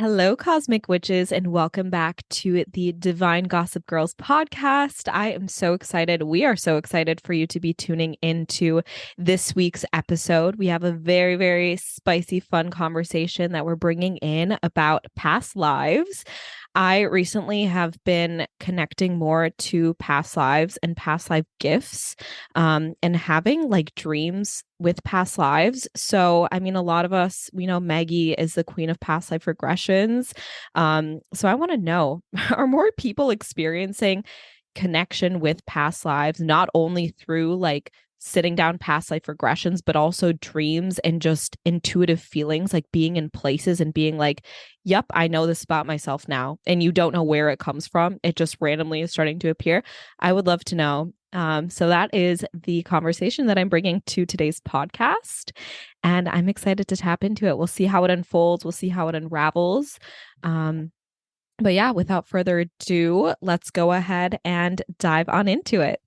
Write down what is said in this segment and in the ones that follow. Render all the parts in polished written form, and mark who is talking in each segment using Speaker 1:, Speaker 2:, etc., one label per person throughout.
Speaker 1: Hello, Cosmic Witches, and welcome back to the Divine Gossip Girls podcast. I am so excited. We are so excited for you to be tuning into this week's episode. We have a very, very spicy, fun conversation that we're bringing in about past lives. I recently have been connecting more to past lives and past life gifts, and having like dreams with past lives. So, I mean, a lot of us, we know Maggie is the queen of past life regressions. So I want to know, are more people experiencing connection with past lives, not only through like sitting down past life regressions, but also dreams and just intuitive feelings, like being in places and being like, yep, I know this about myself now. And you don't know where it comes from. It just randomly is starting to appear. I would love to know. So that is the conversation that I'm bringing to today's podcast. And I'm excited to tap into it. We'll see how it unfolds. We'll see how it unravels. But yeah, without further ado, let's go ahead and dive on into it.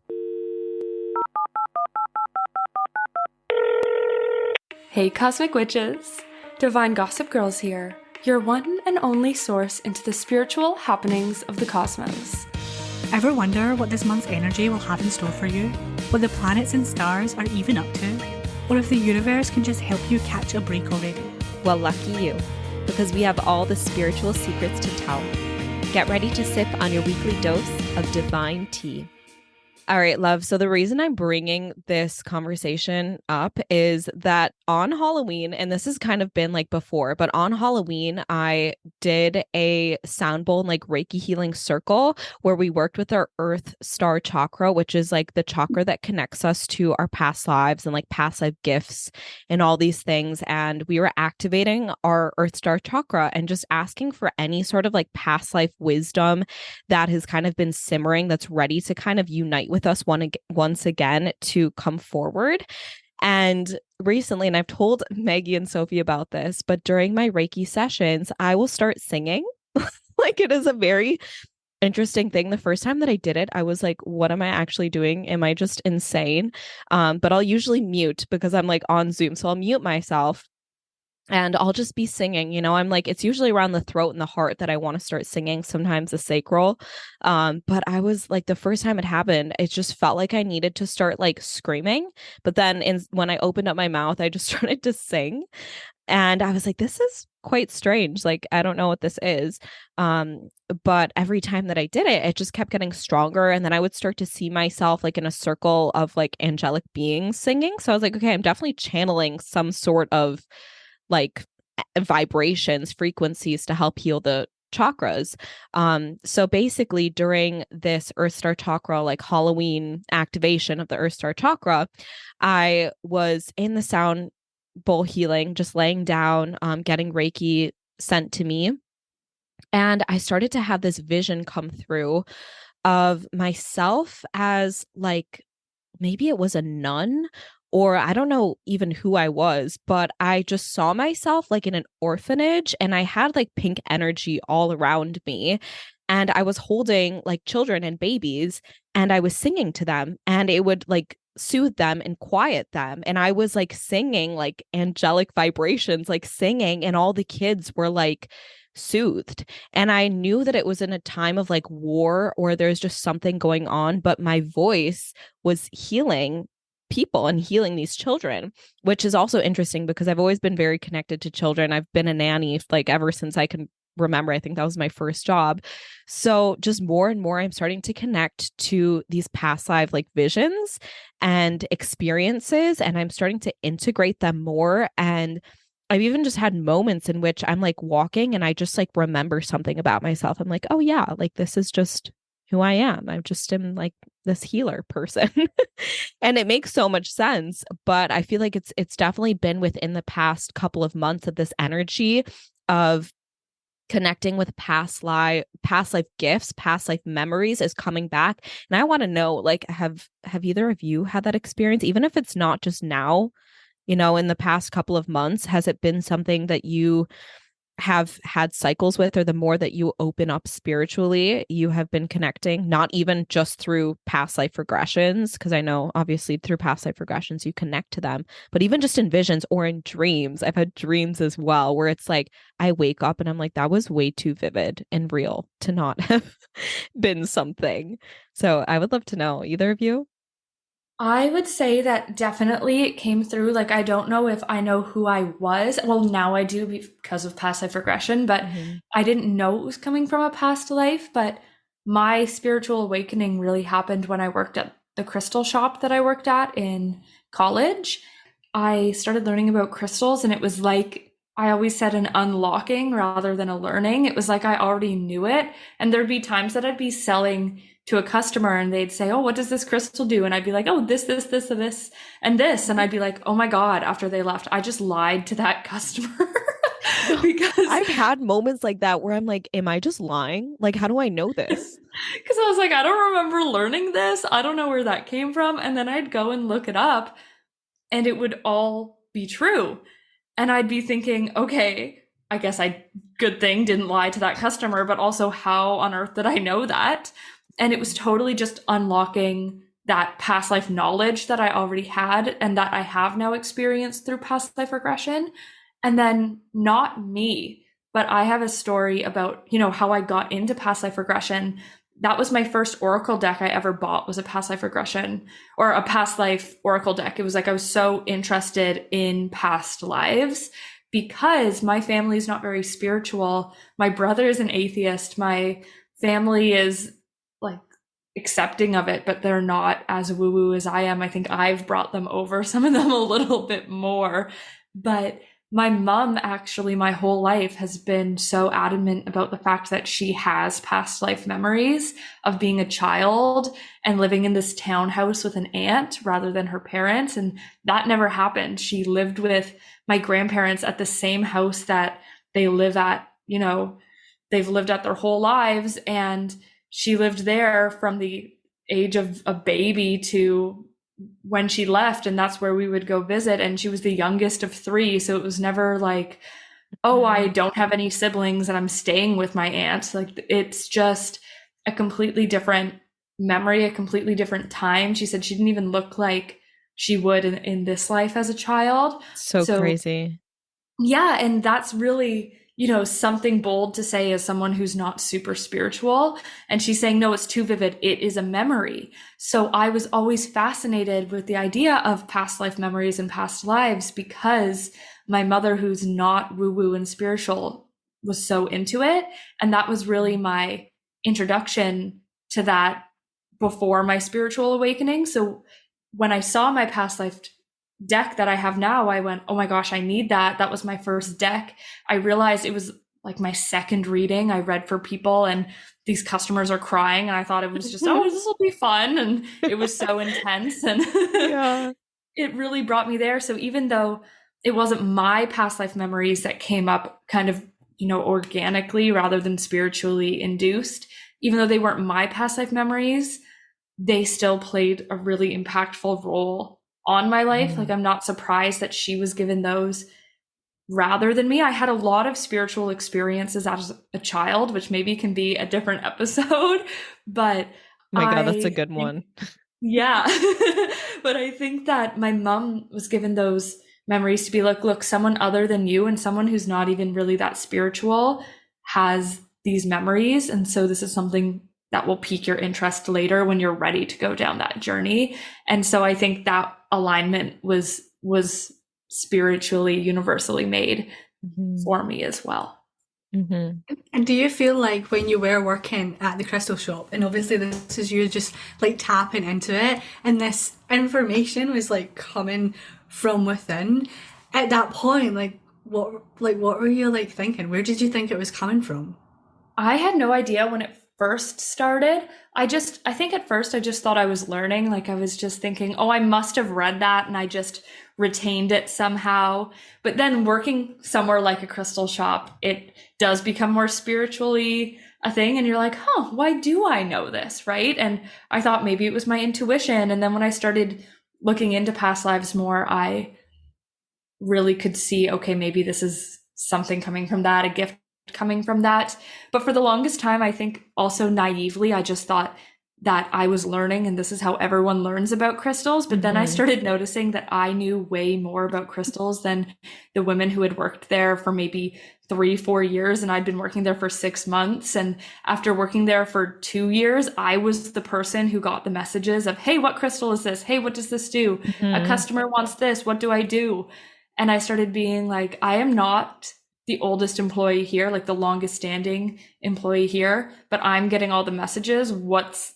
Speaker 2: Hey Cosmic Witches! Divine Gossip Girls here, your one and only source into the spiritual happenings of the cosmos.
Speaker 3: Ever wonder what this month's energy will have in store for you? What the planets and stars are even up to? Or if the universe can just help you catch a break already?
Speaker 1: Well, lucky you, because we have all the spiritual secrets to tell. Get ready to sip on your weekly dose of divine tea. All right, love. So the reason I'm bringing this conversation up is that on Halloween, and this has kind of been like before, but on Halloween, I did a sound bowl and like Reiki healing circle where we worked with our Earth Star chakra, which is like the chakra that connects us to our past lives and like past life gifts and all these things. And we were activating our Earth Star chakra and just asking for any sort of like past life wisdom that has kind of been simmering, that's ready to kind of unite with us once again to come forward. And recently, and I've told Maggie and Sophie about this, but during my Reiki sessions, I will start singing. Like, it is a very interesting thing. The first time that I did it, I was like, what am I actually doing? Am I just insane? But I'll usually mute because I'm like on Zoom. So I'll mute myself and I'll just be singing. I'm like, it's usually around the throat and the heart that I want to start singing, sometimes the sacral. But I was like, the first time it happened, it just felt like I needed to start like screaming. But then when I opened up my mouth, I just started to sing. And I was like, this is quite strange. Like, I don't know what this is. But every time that I did it, it just kept getting stronger. And then I would start to see myself like in a circle of like angelic beings singing. So I was like, okay, I'm definitely channeling some sort of like vibrations, frequencies to help heal the chakras. So basically during this Earth Star chakra, like Halloween activation of the Earth Star chakra, I was in the sound bowl healing, just laying down, getting Reiki sent to me. And I started to have this vision come through of myself as like, maybe it was a nun, or I don't know even who I was, but I just saw myself like in an orphanage and I had like pink energy all around me. And I was holding like children and babies and I was singing to them and it would like soothe them and quiet them. And I was like singing like angelic vibrations, like singing, and all the kids were like soothed. And I knew that it was in a time of like war or there's just something going on, but my voice was healing people and healing these children, which is also interesting because I've always been very connected to children. I've been a nanny like ever since I can remember. I think that was my first job. So just more and more, I'm starting to connect to these past life like visions and experiences, and I'm starting to integrate them more. And I've even just had moments in which I'm like walking and I just like remember something about myself. I'm like, oh yeah, like this is just who I am. I just am like this healer person. And it makes so much sense, but I feel like it's definitely been within the past couple of months of this energy of connecting with past life gifts, past life memories is coming back. And I want to know, like, have either of you had that experience, even if it's not just now, in the past couple of months? Has it been something that you have had cycles with, or the more that you open up spiritually, you have been connecting, not even just through past life regressions, because I know obviously through past life regressions you connect to them, but even just in visions or in dreams. I've had dreams as well where it's like I wake up and I'm like, that was way too vivid and real to not have been something. So I would love to know, either of you.
Speaker 2: I would say that definitely it came through. Like, I don't know if I know who I was. Well, now I do because of past life regression, but
Speaker 1: Mhm.
Speaker 2: I didn't know it was coming from a past life. But my spiritual awakening really happened when I worked at the crystal shop that I worked at in college. I started learning about crystals, and it was like I always said an unlocking rather than a learning. It was like I already knew it. And there'd be times that I'd be selling to a customer and they'd say, "Oh, what does this crystal do?" And I'd be like, "Oh, this, and this." And I'd be like, "Oh my God," after they left, I just lied to that customer
Speaker 1: I've
Speaker 2: because
Speaker 1: had moments like that where I'm like, am I just lying? Like, how do I know this?
Speaker 2: I was like, I don't remember learning this. I don't know where that came from. And then I'd go and look it up and it would all be true. And I'd be thinking, okay, I guess good thing didn't lie to that customer, but also how on earth did I know that? And it was totally just unlocking that past life knowledge that I already had and that I have now experienced through past life regression. And then not me, but I have a story about, how I got into past life regression. That was my first oracle deck I ever bought, was a past life regression or a past life oracle deck. It was like I was so interested in past lives because my family is not very spiritual. My brother is an atheist. My family is like accepting of it, but they're not as woo woo as I am. I think I've brought them over, some of them a little bit more. But my mom, actually, my whole life has been so adamant about the fact that she has past life memories of being a child and living in this townhouse with an aunt rather than her parents. And that never happened. She lived with my grandparents at the same house that they live at, they've lived at their whole lives. And she lived there from the age of a baby to when she left, and that's where we would go visit. And she was the youngest of three, so it was never like, oh, I don't have any siblings and I'm staying with my aunt. Like, it's just a completely different memory, a completely different time. She said she didn't even look like she would in this life as a child.
Speaker 1: So crazy.
Speaker 2: Yeah, and that's really, something bold to say as someone who's not super spiritual. And she's saying, no, it's too vivid. It is a memory. So I was always fascinated with the idea of past life memories and past lives because my mother, who's not woo-woo and spiritual, was so into it. And that was really my introduction to that before my spiritual awakening. So when I saw my past life deck that I have now, I went, oh my gosh, I need that. That was my first deck. I realized it was like my second reading. I read for people and these customers are crying. And I thought it was just, oh, this will be fun. And it was so intense. And
Speaker 1: Yeah.
Speaker 2: it really brought me there. So even though it wasn't my past life memories that came up kind of, organically rather than spiritually induced, even though they weren't my past life memories, they still played a really impactful role on my life. Like, I'm not surprised that she was given those rather than me. I had a lot of spiritual experiences as a child, which maybe can be a different episode, but
Speaker 1: My God, that's a good one.
Speaker 2: Yeah. But I think that my mom was given those memories to be like, look, someone other than you and someone who's not even really that spiritual has these memories. And so this is something that will pique your interest later when you're ready to go down that journey. And so I think that alignment was spiritually universally made for me as well.
Speaker 1: Mm-hmm.
Speaker 3: And do you feel like when you were working at the crystal shop, and obviously this is you just like tapping into it, and this information was like coming from within, at that point, what were you like thinking? Where did you think it was coming from?
Speaker 2: I had no idea when it first started. I think at first I just thought I was learning. Like, I was just thinking, oh, I must have read that and I just retained it somehow. But then working somewhere like a crystal shop, it does become more spiritually a thing. And you're like, huh, why do I know this? Right. And I thought maybe it was my intuition. And then when I started looking into past lives more, I really could see, okay, maybe this is something coming from that, a gift coming from that. But for the longest time, I think also naively, I just thought that I was learning and this is how everyone learns about crystals. But then I started noticing that I knew way more about crystals than the women who had worked there for maybe 3-4 years. And I'd been working there for 6 months. And after working there for 2 years, I was the person who got the messages of, hey, what crystal is this? Hey, what does this do? A customer wants this. What do I do? And I started being like, I am not the oldest employee here, like the longest standing employee here, but I'm getting all the messages. What's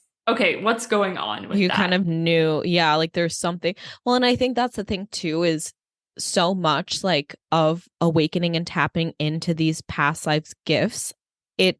Speaker 2: going on with
Speaker 1: You
Speaker 2: that?
Speaker 1: kind of knew, yeah, like there's something. Well, and I think that's the thing too, is so much like of awakening and tapping into these past lives gifts. It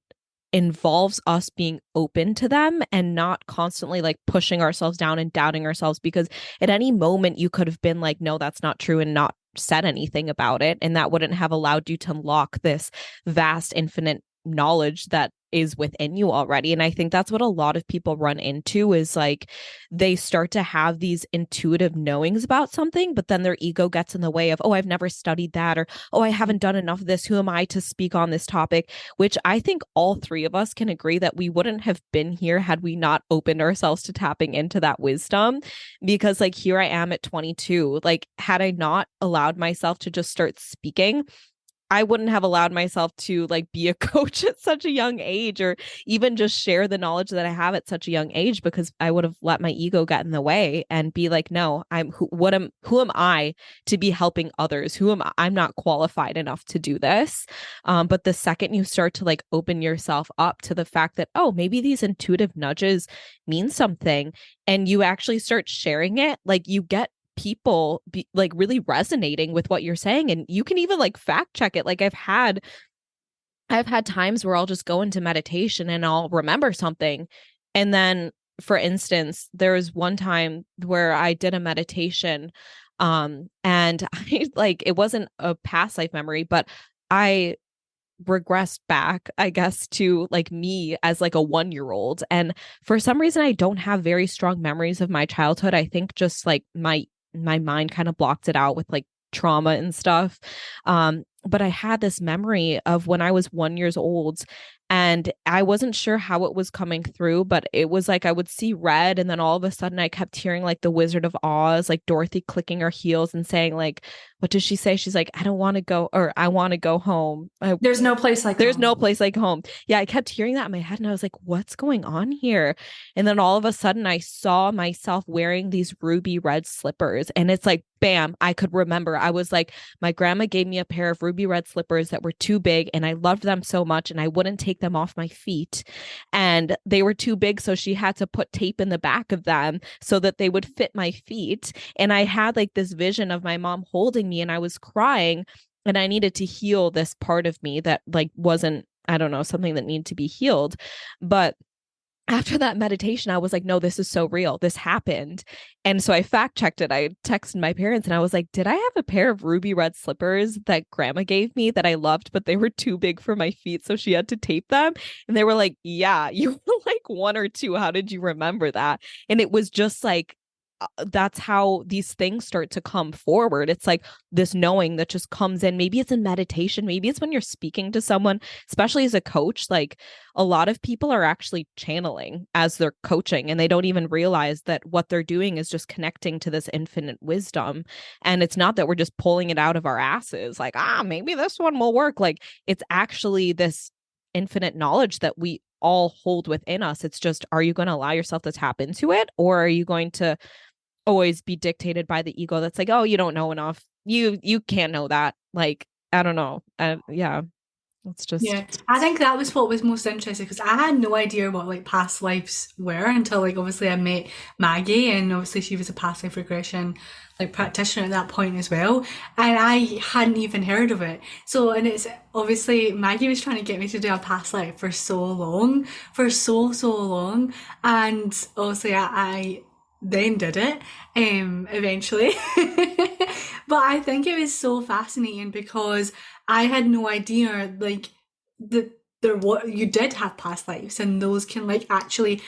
Speaker 1: involves us being open to them and not constantly like pushing ourselves down and doubting ourselves, because at any moment you could have been like, no, that's not true, and not said anything about it. And that wouldn't have allowed you to unlock this vast, infinite knowledge that is within you already. And I think that's what a lot of people run into, is like they start to have these intuitive knowings about something, but then their ego gets in the way of, oh, I've never studied that, or oh, I haven't done enough of this. Who am I to speak on this topic? Which I think all three of us can agree that we wouldn't have been here had we not opened ourselves to tapping into that wisdom. Because like here I am at 22, like had I not allowed myself to just start speaking, I wouldn't have allowed myself to like be a coach at such a young age, or even just share the knowledge that I have at such a young age, because I would have let my ego get in the way and be like, no, who am I to be helping others? I'm not qualified enough to do this. But the second you start to like open yourself up to the fact that, oh, maybe these intuitive nudges mean something, and you actually start sharing it, like you get people like really resonating with what you're saying, and you can even like fact check it. Like I've had times where I'll just go into meditation and I'll remember something, and then for instance there was one time where I did a meditation, and I like, it wasn't a past life memory, but I regressed back, I guess, to like me as like a 1-year-old. And for some reason I don't have very strong memories of my childhood. I think just like my mind kind of blocked it out with like trauma and stuff. But I had this memory of when I was 1 years old, and I wasn't sure how it was coming through, but it was like I would see red, and then all of a sudden I kept hearing like the Wizard of Oz, like Dorothy clicking her heels and saying like, what does she say? She's like, I don't want to go, or I want to go home.
Speaker 2: There's no place like
Speaker 1: There's
Speaker 2: home.
Speaker 1: no place like home. Yeah, I kept hearing that in my head, and I was like, what's going on here? And then all of a sudden I saw myself wearing these ruby red slippers, and it's like, bam, I could remember. I was like, my grandma gave me a pair of ruby red slippers that were too big, and I loved them so much, and I wouldn't take them off my feet. And they were too big, so she had to put tape in the back of them so that they would fit my feet. And I had like this vision of my mom holding me, and I was crying, and I needed to heal this part of me that like wasn't, I don't know, something that needed to be healed. But after that meditation, I was like, no, this is so real. This happened. And so I fact checked it. I texted my parents and I was like, did I have a pair of ruby red slippers that grandma gave me that I loved, but they were too big for my feet, so she had to tape them? And they were like, yeah, you were like 1 or 2. How did you remember that? And it was just like, that's how these things start to come forward. It's like this knowing that just comes in. Maybe it's in meditation. Maybe it's when you're speaking to someone, especially as a coach. Like a lot of people are actually channeling as they're coaching, and they don't even realize that what they're doing is just connecting to this infinite wisdom. And it's not that we're just pulling it out of our asses like, maybe this one will work. Like it's actually this infinite knowledge that we all hold within us. It's just, are you going to allow yourself to tap into it, or are you going to always be dictated by the ego that's like, oh, you don't know enough, you can't know that? Like, I don't know. Yeah, it's just,
Speaker 3: Yeah, I think that was what was most interesting, because I had no idea what like past lives were until like obviously I met Maggie, and obviously she was a past life regression like practitioner at that point as well, and I hadn't even heard of it. So, and it's obviously Maggie was trying to get me to do a past life for so long, for so long, and obviously I then did it eventually. But I think it was so fascinating because I had no idea like that there what you did have past lives, and those can like actually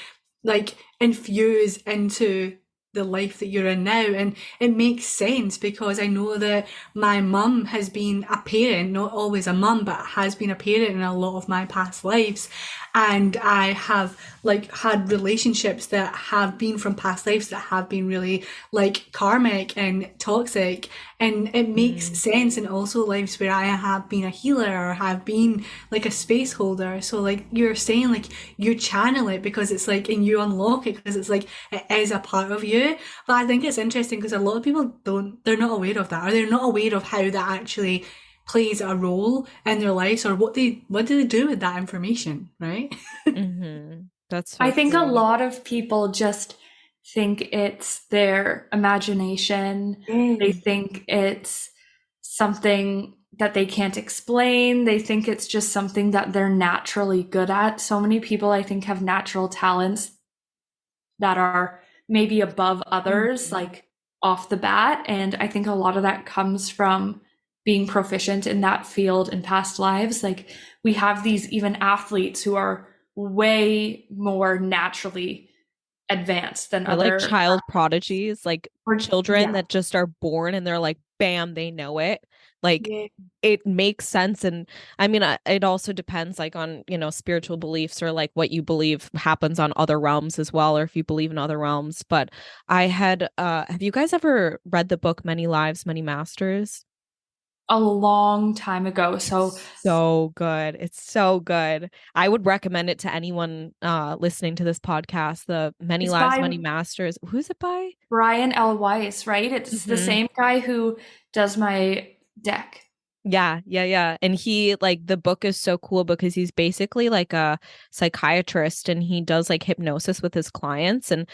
Speaker 3: like infuse into the life that you're in now. And it makes sense because I know that my mum has been a parent, not always a mum, but has been a parent in a lot of my past lives. And I have like had relationships that have been from past lives that have been really like karmic and toxic. And it makes sense. And also lives where I have been a healer or have been like a space holder. So like you're saying, like you channel it because it's like, and you unlock it because it's like, it is a part of you. But I think it's interesting because a lot of people they're not aware of that, or they're not aware of how that actually plays a role in their lives, or what do they do with that information, right?
Speaker 1: That's so
Speaker 2: I think
Speaker 1: true.
Speaker 2: a lot of people just think it's their imagination. They think it's something that they can't explain. They think it's just something that they're naturally good at. So many people, I think, have natural talents that are maybe above others, like off the bat. And I think a lot of that comes from being proficient in that field in past lives. Like we have these even athletes who are way more naturally advanced than
Speaker 1: Or
Speaker 2: other
Speaker 1: like child prodigies, like children
Speaker 2: yeah.
Speaker 1: that just are born and they're like, bam, they know it. Like
Speaker 3: Yeah.
Speaker 1: it makes sense. And I mean, it also depends like on, you know, spiritual beliefs or like what you believe happens on other realms as well, or if you believe in other realms. But I had, have you guys ever read the book Many Lives, Many Masters?
Speaker 2: A long time ago. So
Speaker 1: Good. It's so good. I would recommend it to anyone listening to this podcast. The Many
Speaker 2: it's
Speaker 1: Lives,
Speaker 2: by
Speaker 1: Many Masters. Who's it by?
Speaker 2: Brian L. Weiss, right? It's the same guy who does my deck.
Speaker 1: Yeah. And he like the book is so cool because he's basically like a psychiatrist and he does like hypnosis with his clients. And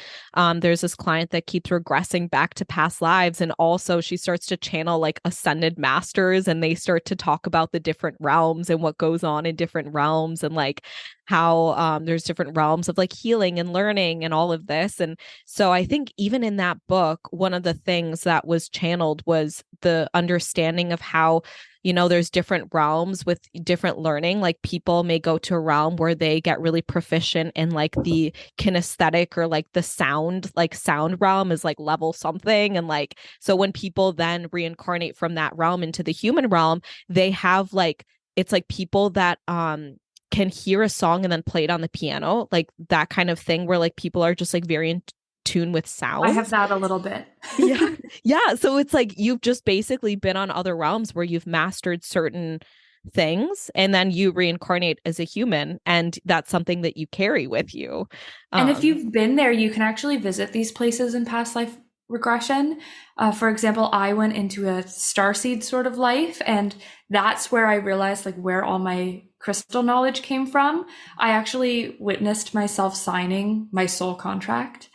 Speaker 1: there's this client that keeps regressing back to past lives. And also she starts to channel like ascended masters and they start to talk about the different realms and what goes on in different realms and like how there's different realms of like healing and learning and all of this. And so I think even in that book, one of the things that was channeled was the understanding of how, you know, there's different realms with different learning. Like people may go to a realm where they get really proficient in like the kinesthetic or like the sound, like sound realm is like level something. And like, so when people then reincarnate from that realm into the human realm, they have like, it's like people that can hear a song and then play it on the piano, like that kind of thing where like people are just like very in tune with sound.
Speaker 2: I have that a little bit.
Speaker 1: Yeah. So it's like you've just basically been on other realms where you've mastered certain things and then you reincarnate as a human. And that's something that you carry with you.
Speaker 2: And if you've been there, you can actually visit these places in past life regression. For example, I went into a starseed sort of life, and that's where I realized like where all my crystal knowledge came from. I actually witnessed myself signing my soul contract.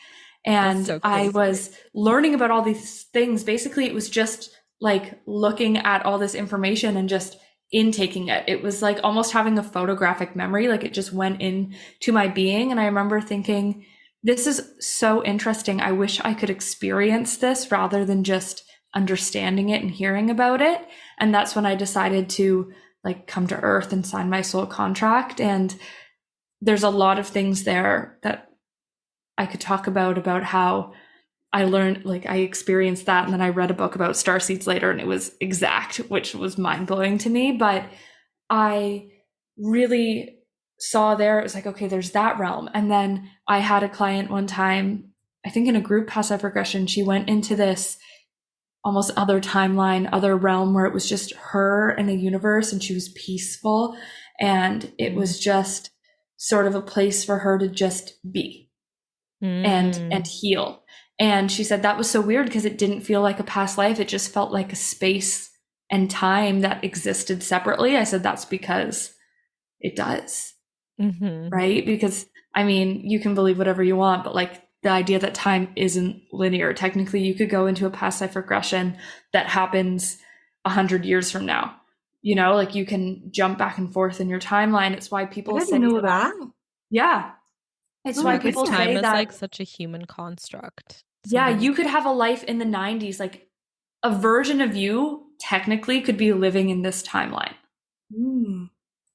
Speaker 2: And
Speaker 1: so
Speaker 2: I was learning about all these things. Basically, it was just like looking at all this information and just intaking it. It was like almost having a photographic memory, like it just went into my being. And I remember thinking, this is so interesting. I wish I could experience this rather than just understanding it and hearing about it. And that's when I decided to like come to Earth and sign my soul contract. And there's a lot of things there that I could talk about how I learned, like I experienced that. And then I read a book about starseeds later and it was exact, which was mind blowing to me. But I really saw there, it was like, okay, there's that realm. And then I had a client one time, I think in a group past life regression, she went into this almost other timeline, other realm where it was just her and a universe and she was peaceful. And it was just sort of a place for her to just be. And heal. And she said that was so weird because it didn't feel like a past life. It just felt like a space and time that existed separately. I said that's because it does. Right? Because I mean, you can believe whatever you want, but like the idea that time isn't linear. Technically, you could go into a past life regression that happens 100 years from now. You know, like you can jump back and forth in your timeline. It's why people say
Speaker 3: know that.
Speaker 2: Yeah. It's why people
Speaker 1: time
Speaker 2: say
Speaker 1: is
Speaker 2: that
Speaker 1: like such a human construct.
Speaker 2: Yeah, you could have a life in the 90s, like a version of you technically could be living in this timeline,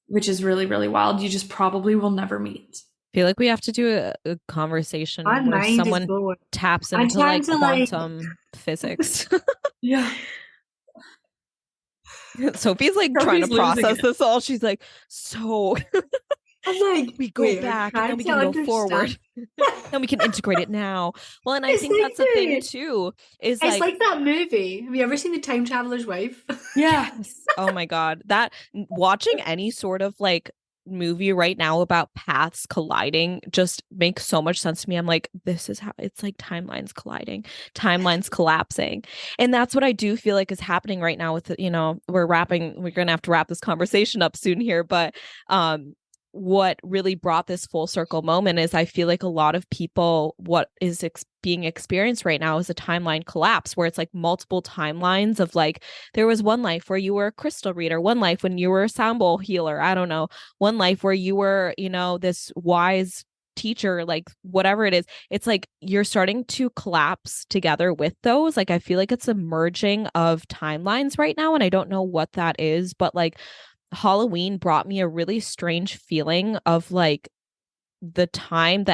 Speaker 2: which is really, really wild. You just probably will never meet.
Speaker 1: feel like we have to do a conversation
Speaker 3: My
Speaker 1: where
Speaker 3: mind is
Speaker 1: someone
Speaker 3: blown.
Speaker 1: taps
Speaker 3: I'm
Speaker 1: into
Speaker 3: trying
Speaker 1: like
Speaker 3: to like
Speaker 1: quantum physics.
Speaker 2: Yeah.
Speaker 1: Sophie's like trying to
Speaker 2: Sophie's losing
Speaker 1: process
Speaker 2: it.
Speaker 1: this all. She's like, so
Speaker 3: I'm like,
Speaker 1: we go
Speaker 3: wait, I'm
Speaker 1: back and then
Speaker 3: trying
Speaker 1: we
Speaker 3: to
Speaker 1: can go
Speaker 3: understand.
Speaker 1: forward. Then we can integrate it now. Well, and I
Speaker 3: It's
Speaker 1: think
Speaker 3: like
Speaker 1: that's the thing
Speaker 3: the
Speaker 1: too, is
Speaker 3: it's
Speaker 1: like,
Speaker 3: like that movie. Have you ever seen The Time Traveler's Wife?
Speaker 2: Yeah.
Speaker 1: yes. Oh my God. That watching any sort of like movie right now about paths colliding just makes so much sense to me. I'm like, this is how it's like timelines colliding, timelines collapsing. And that's what I do feel like is happening right now with, we're going to have to wrap this conversation up soon here, but what really brought this full circle moment is I feel like a lot of people, what is being experienced right now is a timeline collapse where it's like multiple timelines of like, there was one life where you were a crystal reader, one life when you were a sound bowl healer, I don't know, one life where you were, this wise teacher, like whatever it is. It's like you're starting to collapse together with those. Like I feel like it's a merging of timelines right now, and I don't know what that is, but like Halloween brought me a really strange feeling of like the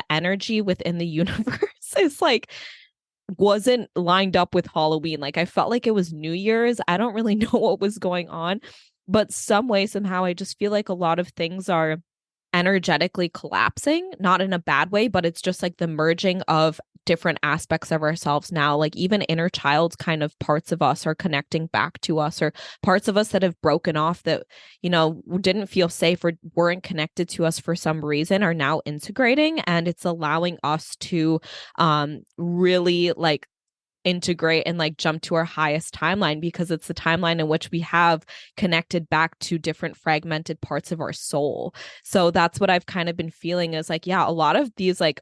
Speaker 1: energy within the universe is like wasn't lined up with Halloween. Like I felt like it was New Year's. I don't really know what was going on, but some way, somehow, I just feel like a lot of things are energetically collapsing, not in a bad way, but it's just like the merging of different aspects of ourselves now. Like even inner child kind of parts of us are connecting back to us, or parts of us that have broken off that, didn't feel safe or weren't connected to us for some reason are now integrating. And it's allowing us to really like integrate and like jump to our highest timeline, because it's the timeline in which we have connected back to different fragmented parts of our soul. So that's what I've kind of been feeling is like, yeah, a lot of these like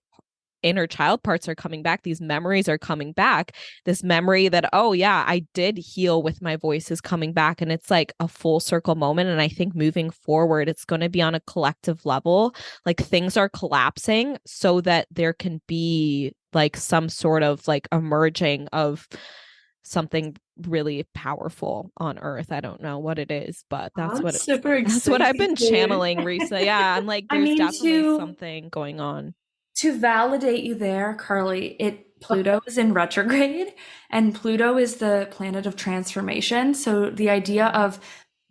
Speaker 1: inner child parts are coming back. These memories are coming back. This memory that, oh yeah, I did heal with my voice is coming back. And it's like a full circle moment. And I think moving forward, it's going to be on a collective level. Like things are collapsing so that there can be like some sort of like emerging of something really powerful on earth. I don't know what it is, but
Speaker 3: I'm super
Speaker 1: that's what I've
Speaker 3: excited
Speaker 1: been
Speaker 3: too.
Speaker 1: channeling recently. Yeah, I'm like,
Speaker 2: I
Speaker 1: there's
Speaker 2: mean,
Speaker 1: definitely something going on.
Speaker 2: to validate you there, Carly, Pluto is in retrograde, and Pluto is the planet of transformation. So the idea of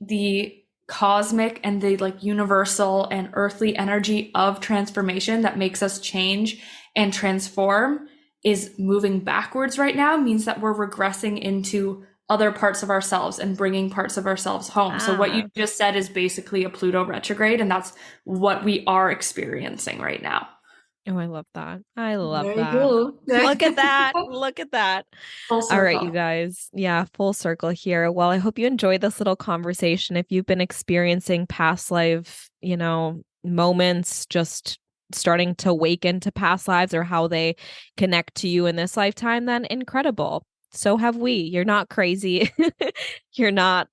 Speaker 2: the cosmic and the like universal and earthly energy of transformation that makes us change and transform is moving backwards right now, means that we're regressing into other parts of ourselves and bringing parts of ourselves home. So what you just said is basically a Pluto retrograde, and that's what we are experiencing right now.
Speaker 1: Oh, I love that. I love
Speaker 3: Very
Speaker 1: that.
Speaker 3: cool.
Speaker 1: Look at that. Look at that.
Speaker 2: Full
Speaker 1: All right, you
Speaker 2: circle.
Speaker 1: guys. Yeah, full circle here. Well, I hope you enjoyed this little conversation. If you've been experiencing past life, moments, just starting to wake into past lives or how they connect to you in this lifetime, then incredible. So have we. You're not crazy. You're not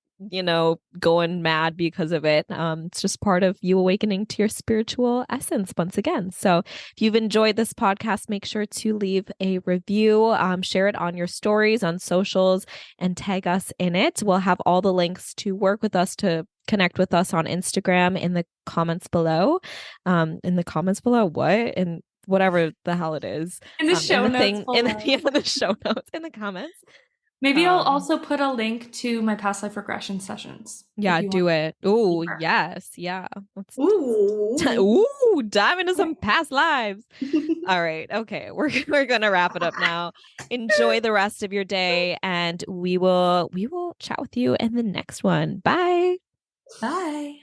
Speaker 1: going mad because of it. It's just part of you awakening to your spiritual essence once again. So if you've enjoyed this podcast, make sure to leave a review, share it on your stories, on socials, and tag us in it. We'll have all the links to work with us, to connect with us on Instagram in the comments below. What? In whatever the hell it is.
Speaker 2: In the show notes
Speaker 1: in
Speaker 2: below.
Speaker 1: the show notes, in the comments.
Speaker 2: Maybe I'll also put a link to my past life regression sessions.
Speaker 1: Yeah, do it. Oh, yes. Yeah. Let's
Speaker 3: Ooh.
Speaker 1: dive into some past lives. All right. Okay. We're gonna wrap it up now. Enjoy the rest of your day, and we will chat with you in the next one. Bye.
Speaker 2: Bye.